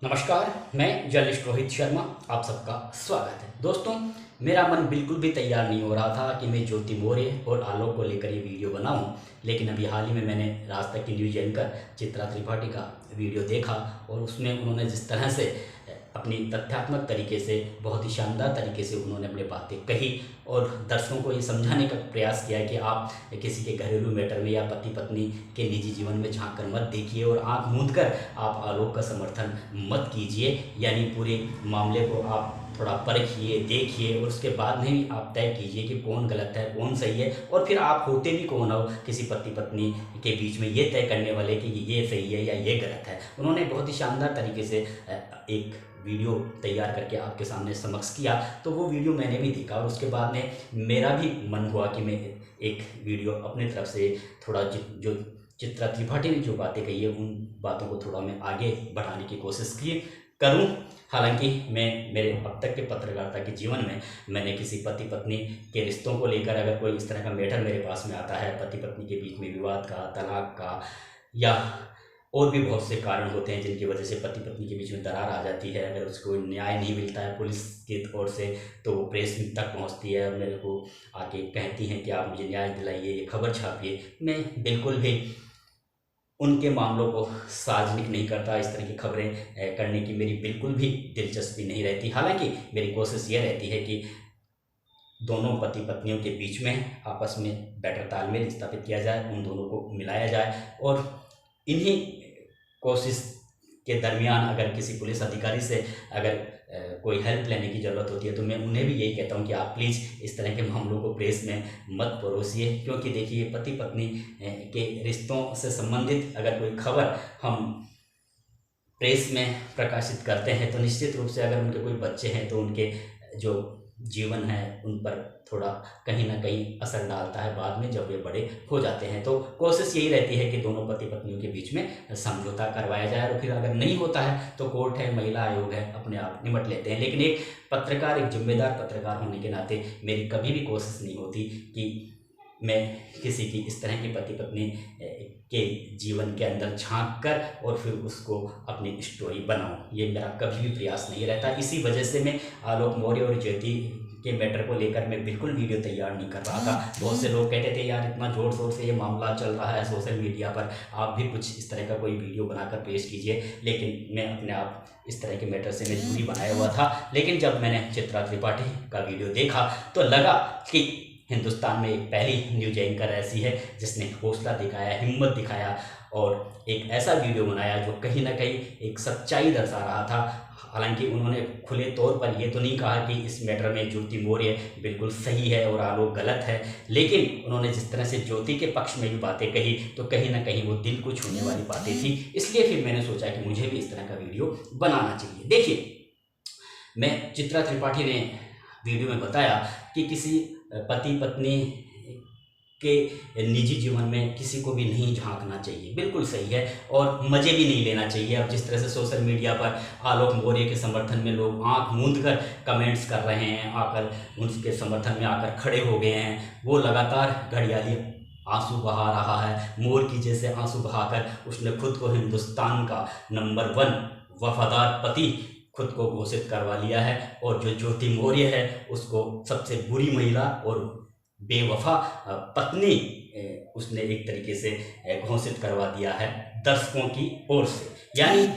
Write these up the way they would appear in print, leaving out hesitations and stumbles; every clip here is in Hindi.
नमस्कार। मैं जर्नलिस्ट रोहित शर्मा, आप सबका स्वागत है। दोस्तों, मेरा मन बिल्कुल भी तैयार नहीं हो रहा था कि मैं ज्योति मौर्य और आलोक को लेकर ये वीडियो बनाऊं, लेकिन अभी हाल ही में मैंने राज तक की न्यूज एंकर चित्रा त्रिपाठी का वीडियो देखा और उसमें उन्होंने जिस तरह से अपनी तथ्यात्मक तरीके से, बहुत ही शानदार तरीके से उन्होंने अपनी बातें कही और दर्शकों को ये समझाने का प्रयास किया कि आप किसी के घरेलू मैटर में या पति पत्नी के निजी जीवन में झांक कर मत देखिए और आंख मूंद कर आप आलोक का समर्थन मत कीजिए। यानी पूरे मामले को आप थोड़ा परखिए, देखिए और उसके बाद में भी आप तय कीजिए कि कौन गलत है, कौन सही है, और फिर आप होते भी कौन हो किसी पति पत्नी के बीच में ये तय करने वाले कि ये सही है या ये गलत है। उन्होंने बहुत ही शानदार तरीके से एक वीडियो तैयार करके आपके सामने समक्ष किया, तो वो वीडियो मैंने भी देखा और उसके बाद में मेरा भी मन हुआ कि मैं एक वीडियो अपनी तरफ से थोड़ा जो चित्रा त्रिपाठी ने जो बातें कही है उन बातों को थोड़ा मैं आगे बढ़ाने की कोशिश की करूं। हालांकि मैं मेरे अब तक के पत्रकारिता के जीवन में मैंने किसी पति पत्नी के रिश्तों को लेकर अगर कोई इस तरह का मैटर मेरे पास में आता है, पति पत्नी के बीच में विवाद का, तलाक का या और भी बहुत से कारण होते हैं जिनकी वजह से पति पत्नी के बीच में दरार आ जाती है, अगर उसको न्याय नहीं मिलता है पुलिस की ओर से तो वो प्रेस तक पहुंचती है और मेरे को आके कहती हैं कि आप मुझे न्याय दिलाइए, ये खबर छापिए। मैं बिल्कुल भी उनके मामलों को सार्वजनिक नहीं करता, इस तरह की खबरें करने की मेरी बिल्कुल भी दिलचस्पी नहीं रहती। हालांकि मेरी कोशिश यह रहती है कि दोनों पति पत्नियों के बीच में आपस में बेटर तालमेल स्थापित किया जाए, उन दोनों को मिलाया जाए और इन्हीं कोशिश के दरमियान अगर किसी पुलिस अधिकारी से अगर कोई हेल्प लेने की ज़रूरत होती है तो मैं उन्हें भी यही कहता हूं कि आप प्लीज़ इस तरह के मामलों को प्रेस में मत परोसिए, क्योंकि देखिए पति पत्नी के रिश्तों से संबंधित अगर कोई खबर हम प्रेस में प्रकाशित करते हैं तो निश्चित रूप से अगर उनके कोई बच्चे हैं तो उनके जो जीवन है उन पर थोड़ा कहीं ना कहीं असर डालता है बाद में जब वे बड़े हो जाते हैं। तो कोशिश यही रहती है कि दोनों पति पत्नियों के बीच में समझौता करवाया जाए और फिर अगर नहीं होता है तो कोर्ट है, महिला आयोग है, अपने आप निपट लेते हैं। लेकिन एक पत्रकार, एक जिम्मेदार पत्रकार होने के नाते मेरी कभी भी कोशिश नहीं होती कि मैं किसी की इस तरह की पति पत्नी के जीवन के अंदर झांक कर और फिर उसको अपनी स्टोरी बनाऊं, ये मेरा कभी भी प्रयास नहीं रहता। इसी वजह से मैं आलोक मौर्य और ज्योति के मैटर को लेकर मैं बिल्कुल वीडियो तैयार नहीं कर रहा था। बहुत से लोग कहते थे यार इतना जोर शोर से ये मामला चल रहा है सोशल मीडिया पर, आप भी कुछ इस तरह का कोई वीडियो बनाकर पेश कीजिए, लेकिन मैं अपने आप इस तरह के मैटर से मैं दूरी बनाया हुआ था। लेकिन जब मैंने चित्रा त्रिपाठी का वीडियो देखा तो लगा कि हिंदुस्तान में एक पहली न्यूज एंकर ऐसी है जिसने हौसला दिखाया, हिम्मत दिखाया और एक ऐसा वीडियो बनाया जो कहीं ना कहीं एक सच्चाई दर्शा रहा था। हालांकि उन्होंने खुले तौर पर यह तो नहीं कहा कि इस मैटर में ज्योति मौर्य बिल्कुल सही है और आलोक गलत है, लेकिन उन्होंने जिस तरह से ज्योति के पक्ष में भी बातें कही तो कहीं ना कहीं वो दिल को छूने वाली बातें थी। इसलिए फिर मैंने सोचा कि मुझे भी इस तरह का वीडियो बनाना चाहिए। देखिए, मैं चित्रा त्रिपाठी ने वीडियो में बताया कि किसी पति पत्नी के निजी जीवन में किसी को भी नहीं झांकना चाहिए, बिल्कुल सही है, और मज़े भी नहीं लेना चाहिए। अब जिस तरह से सोशल मीडिया पर आलोक मौर्य के समर्थन में लोग आंख मूंद कर कमेंट्स कर रहे हैं, आकर उनके समर्थन में आकर खड़े हो गए हैं, वो लगातार घड़ियाली आंसू बहा रहा है, मोर की जैसे आंसू बहाकर उसने खुद को हिंदुस्तान का नंबर 1 वफादार पति खुद को घोषित करवा लिया है और जो ज्योति मौर्य है उसको सबसे बुरी महिला और बेवफा पत्नी उसने एक तरीके से घोषित करवा दिया है दर्शकों की ओर से। यानी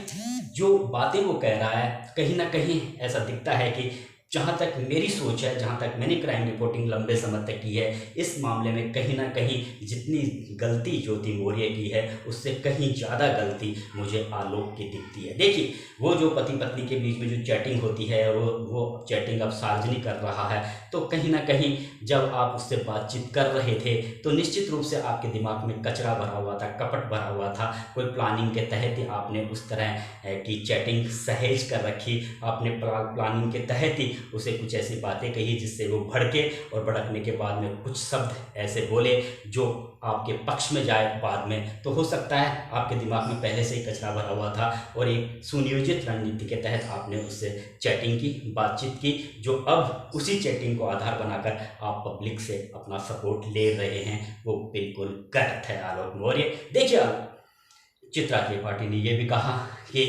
जो बातें वो कह रहा है कहीं ना कहीं ऐसा दिखता है कि जहाँ तक मेरी सोच है, जहाँ तक मैंने क्राइम रिपोर्टिंग लंबे समय तक की है, इस मामले में कहीं ना कहीं जितनी गलती ज्योति मौर्य की है उससे कहीं ज़्यादा गलती मुझे आलोक की दिखती है। देखिए, वो जो पति पत्नी के बीच में जो चैटिंग होती है और वो चैटिंग अब सार्वजनिक कर रहा है, तो कहीं ना कहीं जब आप उससे बातचीत कर रहे थे तो निश्चित रूप से आपके दिमाग में कचरा भरा हुआ था, कपट भरा हुआ था। कोई प्लानिंग के तहत ही आपने उस तरह की चैटिंग सहेज कर रखी, आपने प्लानिंग के तहत ही उसे कुछ ऐसी बातें कही जिससे वो भड़के और भड़कने के बाद में कुछ शब्द ऐसे बोले जो आपके पक्ष में जाए बाद में। तो हो सकता है आपके दिमाग में पहले से ही कचरा भरा हुआ था और एक सुनियोजित रणनीति के तहत आपने उससे चैटिंग की, बातचीत की, जो अब उसी चैटिंग को आधार बनाकर आप पब्लिक से अपना सपोर्ट ले रहे हैं, वो बिल्कुल गलत है आलोक मौर्य। देखिए, चित्रा त्रिपाठी ने यह भी कहा कि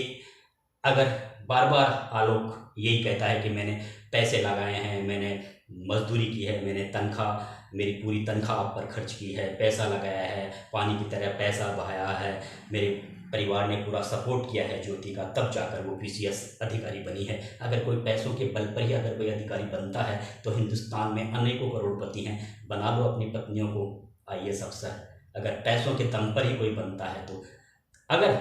अगर बार बार आलोक यही कहता है कि मैंने पैसे लगाए हैं, मैंने मजदूरी की है, मैंने तनख्वाह, मेरी पूरी तनख्वाह आप पर खर्च की है, पैसा लगाया है, पानी की तरह पैसा बहाया है, मेरे परिवार ने पूरा सपोर्ट किया है ज्योति का, तब जाकर वो पीसीएस अधिकारी बनी है। अगर कोई पैसों के बल पर ही अगर कोई अधिकारी बनता है तो हिंदुस्तान में अनेकों करोड़पति हैं। बना लो अपनी पत्नियों को आईएएस अफसर, अगर पैसों के दम पर ही कोई बनता है तो। अगर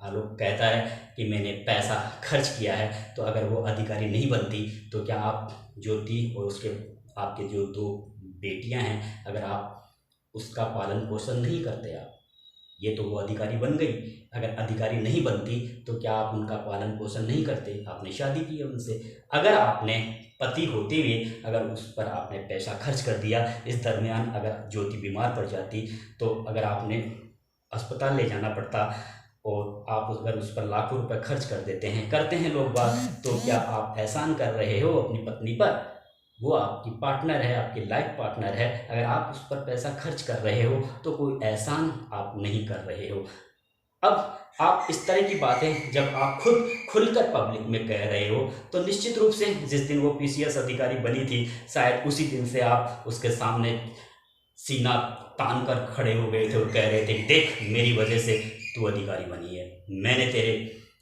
आलोक कहता है कि मैंने पैसा खर्च किया है, तो अगर वो अधिकारी नहीं बनती तो क्या आप ज्योति और उसके आपके जो 2 बेटियां हैं, अगर आप उसका पालन पोषण नहीं करते आप, ये तो वो अधिकारी बन गई, अगर अधिकारी नहीं बनती तो क्या आप उनका पालन पोषण नहीं करते? आपने शादी की है उनसे। अगर आपने पति होते हुए अगर उस पर आपने पैसा खर्च कर दिया, इस दरमियान अगर ज्योति बीमार पड़ जाती तो अगर आपने अस्पताल ले जाना पड़ता और आप अगर उस पर लाखों रुपए खर्च कर देते हैं, करते हैं लोग बात, तो क्या आप एहसान कर रहे हो अपनी पत्नी पर? वो आपकी पार्टनर है, आपकी लाइफ पार्टनर है। अगर आप उस पर पैसा खर्च कर रहे हो तो कोई एहसान आप नहीं कर रहे हो। अब आप इस तरह की बातें जब आप खुद खुलकर पब्लिक में कह रहे हो तो निश्चित रूप से जिस दिन वो पीसीएस अधिकारी बनी थी, शायद उसी दिन से आप उसके सामने सीना तान कर खड़े हो गए थे और कह रहे थे कि देख, मेरी वजह से तू अधिकारी बनी है, मैंने तेरे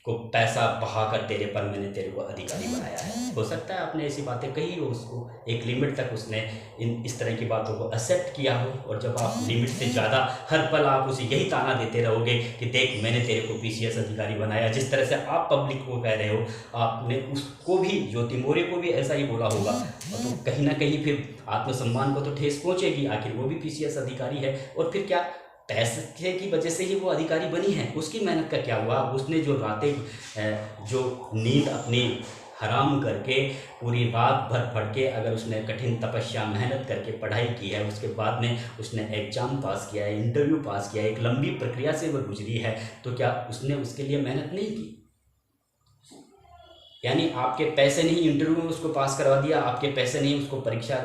को पैसा बहाकर तेरे पर मैंने तेरे को अधिकारी बनाया है। हो सकता है आपने ऐसी बातें कही हो उसको, एक लिमिट तक उसने इस तरह की बातों को एक्सेप्ट किया हो, और जब आप लिमिट से ज़्यादा हर पल आप उसे यही ताना देते रहोगे कि देख, मैंने तेरे को पीसीएस अधिकारी बनाया, जिस तरह से आप पब्लिक को कह रहे हो, आपने उसको भी, ज्योति मौर्य को भी ऐसा ही बोला होगा, तो कहीं ना कहीं फिर आत्मसम्मान को तो ठेस पहुंचेगी। आखिर वो भी पीसीएस अधिकारी है, और फिर क्या पैसे की वजह से ही वो अधिकारी बनी है? उसकी मेहनत का क्या हुआ? उसने जो रातें जो नींद अपनी हराम करके पूरी रात भर पढ़ के, अगर उसने कठिन तपस्या मेहनत करके पढ़ाई की है, उसके बाद में उसने एग्जाम पास किया है, इंटरव्यू पास किया है, एक लंबी प्रक्रिया से वो गुजरी है, तो क्या उसने उसके लिए मेहनत नहीं की? यानी आपके पैसे नहीं इंटरव्यू में उसको पास करवा दिया, आपके पैसे नहीं उसको परीक्षा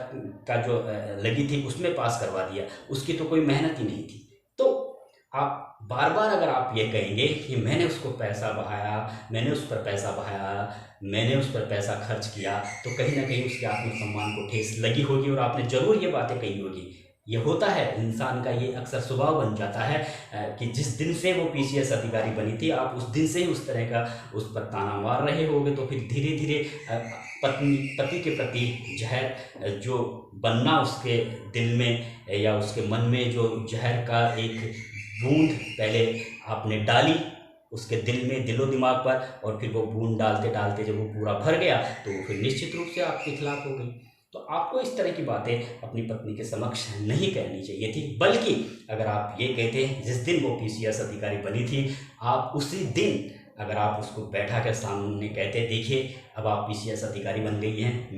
का जो लगी थी उसमें पास करवा दिया, उसकी तो कोई मेहनत ही नहीं थी। तो आप बार बार अगर आप ये कहेंगे कि मैंने उसको पैसा बहाया, मैंने उस पर पैसा बहाया, मैंने उस पर पैसा खर्च किया, तो कहीं ना कहीं उसके आत्मसम्मान को ठेस लगी होगी और आपने ज़रूर ये बातें कही होगी। ये होता है, इंसान का ये अक्सर स्वभाव बन जाता है कि जिस दिन से वो पीसीएस अधिकारी बनी थी, आप उस दिन से ही उस तरह का उस पर ताना मार रहे होगे, तो फिर धीरे धीरे पति के प्रति जहर जो बनना उसके दिल में या उसके मन में, जो जहर का एक बूंद पहले आपने डाली उसके दिल में, दिलो दिमाग पर, और फिर वो बूंद डालते डालते जब वो पूरा भर गया तो वो फिर निश्चित रूप से आपके खिलाफ हो गई। तो आपको इस तरह की बातें अपनी पत्नी के समक्ष नहीं कहनी चाहिए थी, बल्कि अगर आप ये कहते जिस दिन वो पीसीएस अधिकारी बनी थी, आप उसी दिन अगर आप उसको बैठा कर सामने कहते, देखिए अब आप पीसीएस अधिकारी बन गई हैं,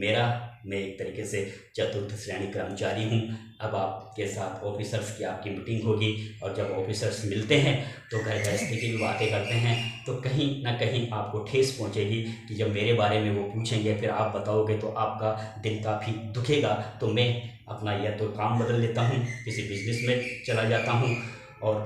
मैं एक तरीके से चतुर्थ श्रेणी कर्मचारी हूं, अब आपके साथ ऑफिसर्स की आपकी मीटिंग होगी, और जब ऑफिसर्स मिलते हैं तो घर गृहस्थी की भी बातें करते हैं, तो कहीं ना कहीं आपको ठेस पहुंचेगी कि जब मेरे बारे में वो पूछेंगे, फिर आप बताओगे तो आपका दिल काफ़ी दुखेगा। तो मैं अपना या तो काम बदल लेता हूँ, किसी बिजनेस में चला जाता हूँ और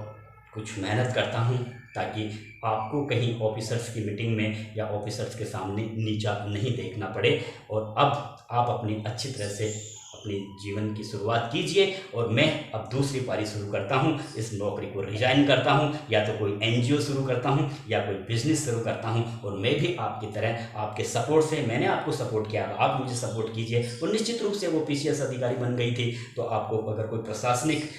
कुछ मेहनत करता हूँ, ताकि आपको कहीं ऑफिसर्स की मीटिंग में या ऑफिसर्स के सामने नीचा नहीं देखना पड़े। और अब आप अपनी अच्छी तरह से अपने जीवन की शुरुआत कीजिए, और मैं अब दूसरी पारी शुरू करता हूँ, इस नौकरी को रिजाइन करता हूँ, या तो कोई एनजीओ शुरू करता हूँ या कोई बिजनेस शुरू करता हूँ, और मैं भी आपकी तरह आपके सपोर्ट से, मैंने आपको सपोर्ट किया, आप मुझे सपोर्ट कीजिए। और निश्चित रूप से वो पीसीएस अधिकारी बन गई थी, तो आपको अगर कोई प्रशासनिक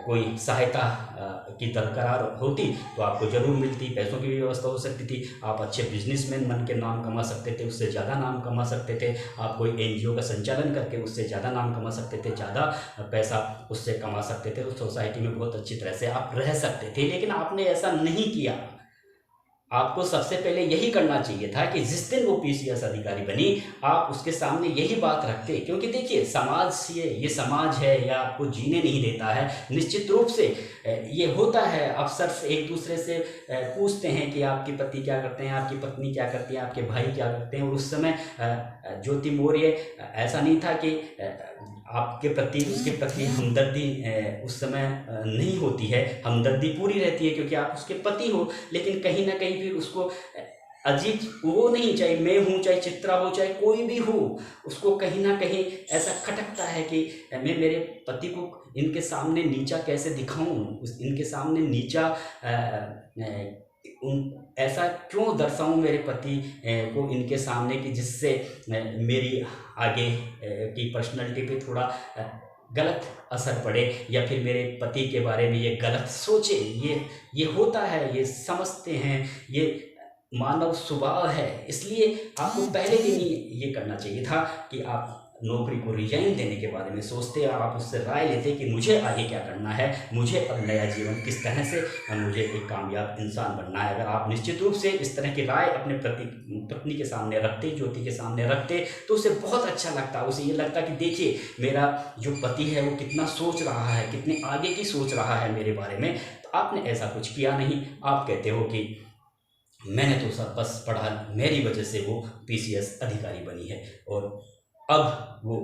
कोई सहायता की दरकार होती तो आपको ज़रूर मिलती, पैसों की भी व्यवस्था हो सकती थी, आप अच्छे बिजनेसमैन बन के नाम कमा सकते थे, उससे ज़्यादा नाम कमा सकते थे, आप कोई एनजीओ का संचालन करके उससे ज़्यादा नाम कमा सकते थे, ज़्यादा पैसा उससे कमा सकते थे, उस सोसाइटी में बहुत अच्छी तरह से आप रह सकते थे। लेकिन आपने ऐसा नहीं किया। आपको सबसे पहले यही करना चाहिए था कि जिस दिन वो पीसीएस अधिकारी बनी, आप उसके सामने यही बात रखते, क्योंकि देखिए समाज, ये समाज है या आपको जीने नहीं देता है। निश्चित रूप से ये होता है, अफसर एक दूसरे से पूछते हैं कि आपके पति क्या करते हैं, आपकी पत्नी क्या करती है, आपके भाई क्या करते हैं। और उस समय ज्योति मौर्य ऐसा नहीं था कि आपके प्रति, उसके प्रति हमदर्दी उस समय नहीं होती है, हमदर्दी पूरी रहती है क्योंकि आप उसके पति हो, लेकिन कहीं ना कहीं फिर उसको अजीब वो नहीं, चाहे मैं हूँ, चाहे चित्रा हो, चाहे कोई भी हो, उसको कहीं ना कहीं ऐसा खटकता है कि मैं मेरे पति को इनके सामने नीचा कैसे दिखाऊं, इनके सामने नीचा उन ऐसा क्यों दर्शाऊं मेरे पति को इनके सामने, कि जिससे मेरी आगे की पर्सनैलिटी पे थोड़ा गलत असर पड़े, या फिर मेरे पति के बारे में ये गलत सोचे। ये होता है, ये समझते हैं, ये मानव स्वभाव है। इसलिए आपको पहले दिन ही ये करना चाहिए था कि आप नौकरी को रिजाइन देने के बारे में सोचते, और आप उससे राय लेते कि मुझे आगे क्या करना है, मुझे अब नया जीवन किस तरह से, मुझे एक कामयाब इंसान बनना है। अगर आप निश्चित रूप से इस तरह की राय अपने पत्नी के सामने रखते, ज्योति के सामने रखते, तो उसे बहुत अच्छा लगता। उसे ये लगता कि देखिए मेरा जो पति है वो कितना सोच रहा है, कितने आगे की सोच रहा है मेरे बारे में। तो आपने ऐसा कुछ किया नहीं। आप कहते हो कि मैंने तो सब बस पढ़ा, मेरी वजह से वो पीसीएस अधिकारी बनी है, और अब वो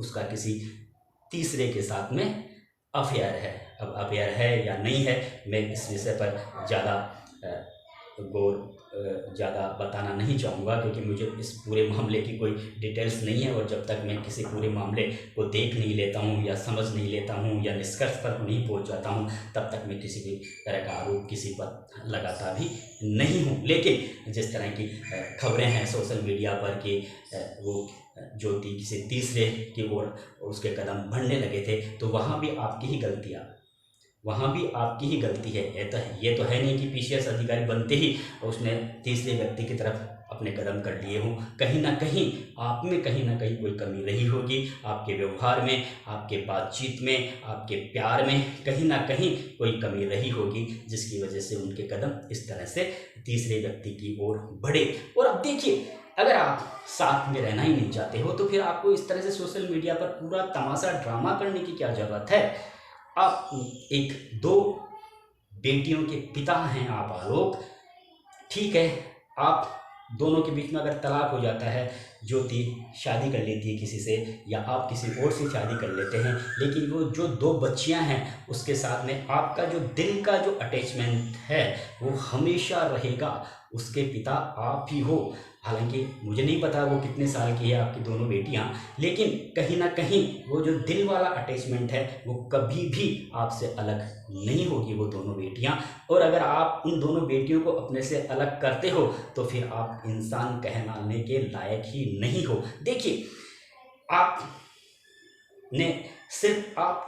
उसका किसी तीसरे के साथ में अफेयर है। अब अफेयर है या नहीं है, मैं इस विषय पर ज़्यादा ज़्यादा बताना नहीं चाहूँगा, क्योंकि मुझे इस पूरे मामले की कोई डिटेल्स नहीं है, और जब तक मैं किसी पूरे मामले को देख नहीं लेता हूँ, या समझ नहीं लेता हूँ, या निष्कर्ष पर नहीं पहुँच जाता हूँ, तब तक मैं किसी भी तरह का आरोप किसी पर लगाता भी नहीं हूँ। लेकिन जिस तरह की खबरें हैं सोशल मीडिया पर कि वो ज्योति किसी तीसरे की ओर उसके कदम बढ़ने लगे थे, तो वहाँ भी आपकी ही गलती है। ये तो है नहीं कि पीसीएस अधिकारी बनते ही उसने तीसरे व्यक्ति की तरफ अपने कदम कर लिए हों। कहीं ना कहीं आप में कहीं ना कहीं कोई कमी रही होगी, आपके व्यवहार में, आपके बातचीत में, आपके प्यार में कहीं ना कहीं कोई कमी रही होगी, जिसकी वजह से उनके कदम इस तरह से तीसरे व्यक्ति की ओर बढ़े। और अब देखिए, अगर आप साथ में रहना ही नहीं चाहते हो, तो फिर आपको इस तरह से सोशल मीडिया पर पूरा तमाशा ड्रामा करने की क्या ज़रूरत है। आप एक 2 बेटियों के पिता हैं आप आलोक, ठीक है, आप दोनों के बीच में अगर तलाक हो जाता है, ज्योति शादी कर लेती है किसी से, या आप किसी और से शादी कर लेते हैं, लेकिन वो जो 2 बच्चियां हैं उसके साथ में आपका जो दिल का जो अटैचमेंट है वो हमेशा रहेगा। उसके पिता आप ही हो। हालांकि मुझे नहीं पता वो कितने साल की है आपकी दोनों बेटियां, लेकिन कहीं ना कहीं वो जो दिल वाला अटैचमेंट है वो कभी भी आपसे अलग नहीं होगी, वो दोनों बेटियां। और अगर आप उन दोनों बेटियों को अपने से अलग करते हो, तो फिर आप इंसान कहलाने के लायक ही नहीं हो। देखिए, आप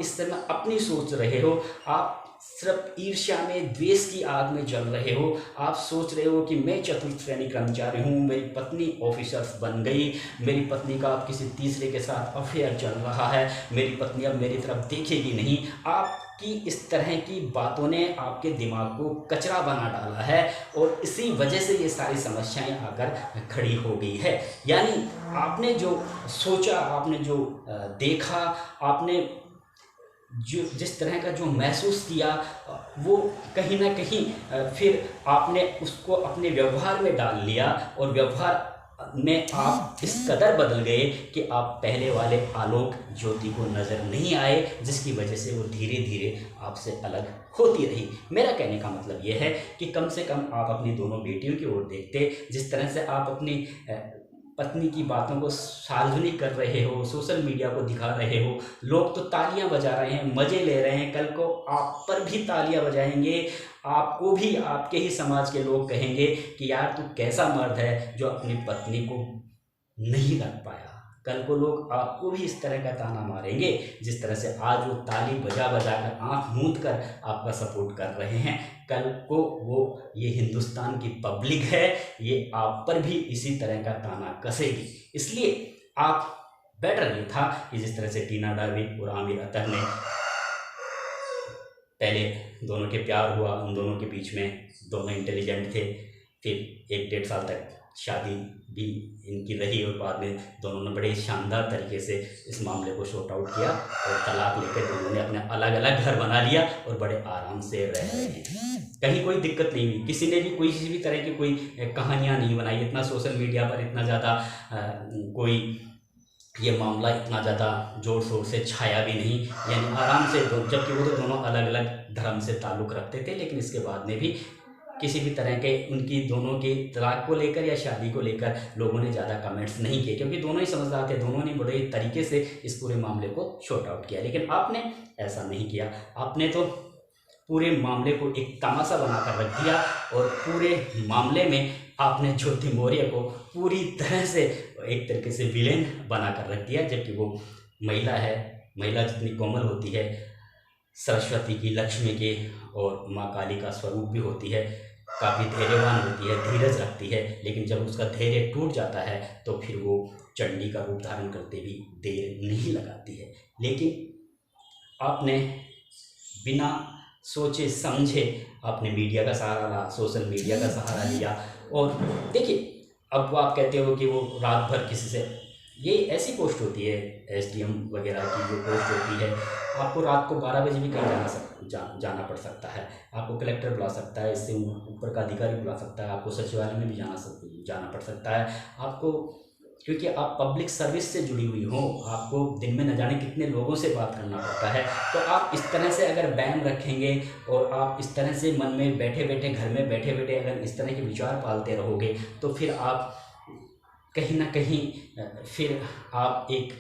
इस समय अपनी सोच रहे हो, आप सिर्फ ईर्ष्या में, द्वेष की आग में जल रहे हो। आप सोच रहे हो कि मैं चतुर्थ श्रेणी कर्मचारी हूँ, मेरी पत्नी ऑफिसर बन गई, मेरी पत्नी का अब किसी तीसरे के साथ अफेयर चल रहा है, मेरी पत्नी अब मेरी तरफ देखेगी नहीं। आपकी इस तरह की बातों ने आपके दिमाग को कचरा बना डाला है, और इसी वजह से ये सारी समस्याएं आकर खड़ी हो गई है। यानी आपने जो सोचा, आपने जो देखा, आपने जो जिस तरह का जो महसूस किया, वो कहीं ना कहीं फिर आपने उसको अपने व्यवहार में डाल लिया, और व्यवहार में आप इस कदर बदल गए कि आप पहले वाले आलोक ज्योति को नज़र नहीं आए, जिसकी वजह से वो धीरे धीरे आपसे अलग होती रही। मेरा कहने का मतलब ये है कि कम से कम आप अपनी दोनों बेटियों की ओर देखते। जिस तरह से आप अपनी पत्नी की बातों को सार्वजनिक कर रहे हो, सोशल मीडिया को दिखा रहे हो, लोग तो तालियां बजा रहे हैं, मज़े ले रहे हैं, कल को आप पर भी तालियां बजाएंगे, आपको भी आपके ही समाज के लोग कहेंगे कि यार तू कैसा मर्द है जो अपनी पत्नी को नहीं रख पाया। कल को लोग आपको भी इस तरह का ताना मारेंगे, जिस तरह से आज वो ताली बजा बजा कर, आँख मूंद कर आपका सपोर्ट कर रहे हैं। कल को वो ये हिंदुस्तान की पब्लिक है, ये आप पर भी इसी तरह का ताना कसेगी। इसलिए आप बेटर ये था कि जिस तरह से टीना डावी और आमिर अतर ने पहले दोनों के प्यार हुआ, उन दोनों के बीच में दोनों इंटेलिजेंट थे, फिर 1-1.5 साल तक शादी भी इनकी रही, और बाद में दोनों ने बड़े शानदार तरीके से इस मामले को शॉर्ट आउट किया, और तलाक लेकर दोनों ने अपने अलग अलग घर बना लिया और बड़े आराम से रह रहे हैं। कहीं कोई दिक्कत नहीं हुई, किसी ने भी किसी भी तरह की कोई कहानियाँ नहीं बनाई। इतना सोशल मीडिया पर इतना ज़्यादा कोई ये मामला इतना ज़्यादा ज़ोर शोर से छाया भी नहीं, यानी आराम से जबकि वो तो दोनों अलग अलग धर्म से ताल्लुक़ रखते थे, लेकिन इसके बाद में भी किसी भी तरह के उनकी दोनों के तलाक को लेकर या शादी को लेकर लोगों ने ज़्यादा कमेंट्स नहीं किए, क्योंकि दोनों ही समझदार थे, दोनों ने बड़े तरीके से इस पूरे मामले को शॉर्ट आउट किया। लेकिन आपने ऐसा नहीं किया, आपने तो पूरे मामले को एक तमाशा बनाकर रख दिया और पूरे मामले में आपने ज्योति मौर्य को पूरी तरह से एक तरीके से विलेन बनाकर रख दिया, जबकि वो महिला है। महिला जितनी कोमल होती है, सरस्वती की, लक्ष्मी की और माँ काली का स्वरूप भी होती है, काफ़ी धैर्यवान होती है, धीरज रखती है, लेकिन जब उसका धैर्य टूट जाता है तो फिर वो चंडी का रूप धारण करते भी देर नहीं लगाती है। लेकिन आपने बिना सोचे समझे आपने मीडिया का सहारा लिया, सोशल मीडिया का सहारा लिया। और देखिए, अब वो आप कहते हो कि वो रात भर किसी से, ये ऐसी पोस्ट होती है SDM वगैरह की जो पोस्ट होती है, आपको रात को 12 बजे भी कहीं जाना पड़ सकता है, आपको कलेक्टर बुला सकता है, इससे ऊपर का अधिकारी बुला सकता है, आपको सचिवालय में भी जाना पड़ सकता है आपको, क्योंकि आप पब्लिक सर्विस से जुड़ी हुई हो, आपको दिन में न जाने कितने लोगों से बात करना पड़ता है। तो आप इस तरह से अगर बैन रखेंगे और आप इस तरह से मन में बैठे बैठे, घर में बैठे बैठे अगर इस तरह के विचार पालते रहोगे तो फिर आप कहीं ना कहीं फिर आप एक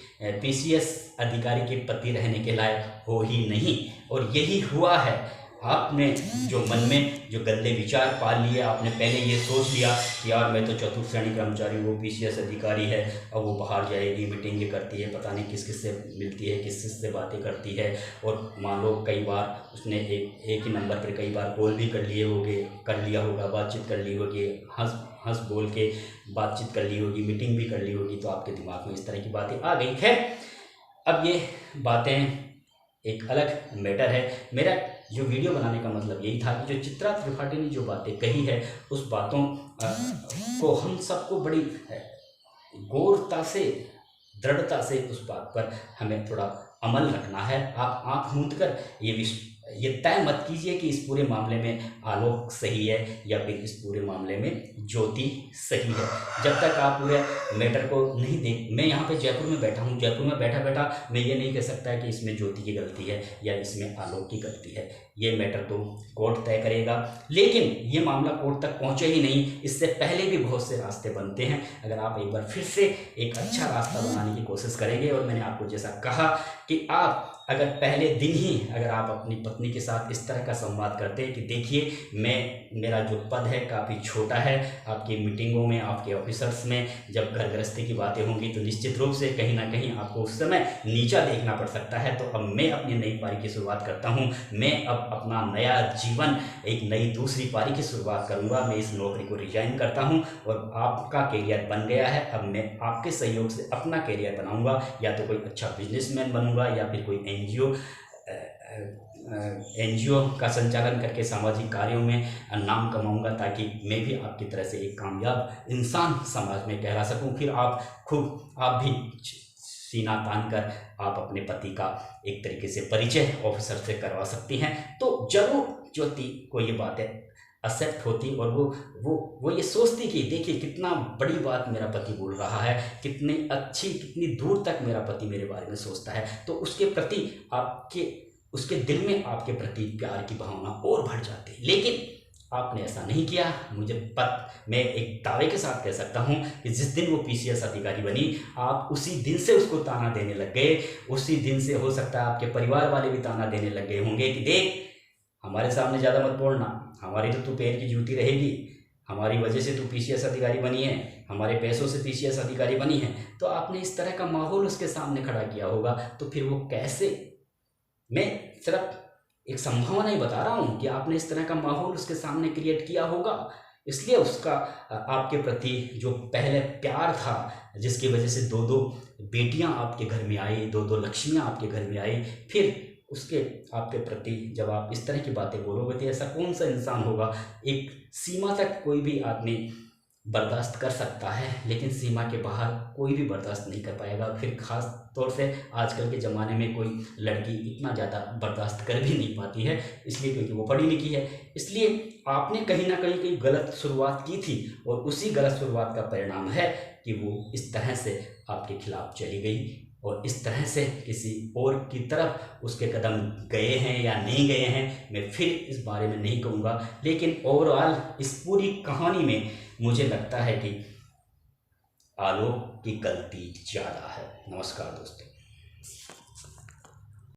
PCS अधिकारी के पति रहने के लायक हो ही नहीं। और यही हुआ है, आपने जो मन में जो गंदे विचार पाल लिए, आपने पहले ये सोच लिया कि यार मैं तो चतुर्थ श्रेणी कर्मचारी, वो PCS अधिकारी है, अब वो बाहर जाएगी, मीटिंगें करती है, पता नहीं किस किस से मिलती है, किस किस से बातें करती है, और मान लो कई बार उसने एक ही नंबर पर कई बार कॉल भी कर लिया होगा, बातचीत कर ली होगी, हंस बोल के बातचीत कर ली होगी, मीटिंग भी कर ली होगी, तो आपके दिमाग में इस तरह की बातें आ गई। खैर, अब ये बातें एक अलग मैटर है। मेरा जो वीडियो बनाने का मतलब यही था कि जो चित्रा त्रिपाठी ने जो बातें कही है, उस बातों को हम सबको बड़ी गौरता से, दृढ़ता से उस बात पर हमें थोड़ा अमल रखना है। आप आँख मूंद कर ये तय मत कीजिए कि इस पूरे मामले में आलोक सही है या फिर इस पूरे मामले में ज्योति सही है। जब तक आप पूरे मैटर को नहीं देख, मैं यहाँ पे जयपुर में बैठा हूँ, जयपुर में बैठा बैठा मैं ये नहीं कह सकता कि इसमें ज्योति की गलती है या इसमें आलोक की गलती है। ये मैटर तो कोर्ट तय करेगा, लेकिन ये मामला कोर्ट तक पहुँचे ही नहीं, इससे पहले भी बहुत से रास्ते बनते हैं। अगर आप एक बार फिर से एक अच्छा रास्ता बनाने की कोशिश करेंगे, और मैंने आपको जैसा कहा कि आप अगर पहले दिन ही अगर आप अपनी पत्नी के साथ इस तरह का संवाद करते हैं कि देखिए मेरा जो पद है काफ़ी छोटा है, आपकी मीटिंगों में, आपके ऑफिसर्स में जब घर गृहस्थी की बातें होंगी तो निश्चित रूप से कहीं ना कहीं आपको उस समय नीचा देखना पड़ सकता है। तो अब मैं अपनी नई पारी की शुरुआत करता हूँ, मैं अब अपना नया जीवन, एक नई दूसरी पारी की शुरुआत करूँगा, मैं इस नौकरी को रिजाइन करता हूँ और आपका कैरियर बन गया है। अब मैं आपके सहयोग से अपना कैरियर बनाऊँगा, या तो कोई अच्छा बिजनेसमैन बनूँगा या फिर कोई एनजीओ का संचालन करके सामाजिक कार्यों में नाम कमाऊंगा, ताकि मैं भी आपकी तरह से एक कामयाब इंसान समाज में कहला सकूं। फिर आप भी सीना तान कर आप अपने पति का एक तरीके से परिचय ऑफिसर से करवा सकती हैं। तो जरूर ज्योति को ये बातें एक्सेप्ट होती और वो ये सोचती कि देखिए कितना बड़ी बात मेरा पति बोल रहा है, कितनी दूर तक मेरा पति मेरे बारे में सोचता है, तो उसके प्रति उसके दिल में आपके प्रति प्यार की भावना और बढ़ जाती है। लेकिन आपने ऐसा नहीं किया। मैं एक दावे के साथ कह सकता हूं कि जिस दिन वो PCS अधिकारी बनी, आप उसी दिन से उसको ताना देने लग गए। उसी दिन से हो सकता है आपके परिवार वाले भी ताना देने लग गए होंगे कि देख, हमारे सामने ज़्यादा मत बोलना, हमारी तो तू पैर की जूती रहेगी, हमारी वजह से तू PCS अधिकारी बनी है, हमारे पैसों से PCS अधिकारी बनी है। तो आपने इस तरह का माहौल उसके सामने खड़ा किया होगा, तो फिर वो कैसे, मैं सिर्फ एक संभावना ही बता रहा हूँ कि आपने इस तरह का माहौल उसके सामने क्रिएट किया होगा, इसलिए उसका आपके प्रति जो पहले प्यार था, जिसकी वजह से 2-2 बेटियां आपके घर में आई, 2-2 लक्ष्मियां आपके घर में आई, फिर उसके आपके प्रति जब आप इस तरह की बातें बोलोगे तो ऐसा कौन सा इंसान होगा। एक सीमा तक कोई भी आदमी बर्दाश्त कर सकता है, लेकिन सीमा के बाहर कोई भी बर्दाश्त नहीं कर पाएगा। फिर खास तौर से आजकल के ज़माने में कोई लड़की इतना ज़्यादा बर्दाश्त कर भी नहीं पाती है, इसलिए क्योंकि वो पढ़ी लिखी है। इसलिए आपने कहीं ना कहीं गलत शुरुआत की थी, और उसी गलत शुरुआत का परिणाम है कि वो इस तरह से आपके खिलाफ चली गई और इस तरह से किसी और की तरफ उसके कदम गए हैं या नहीं गए हैं मैं फिर इस बारे में नहीं कहूँगा, लेकिन ओवरऑल इस पूरी कहानी में मुझे लगता है कि आलोक की गलती ज़्यादा है। नमस्कार दोस्तों।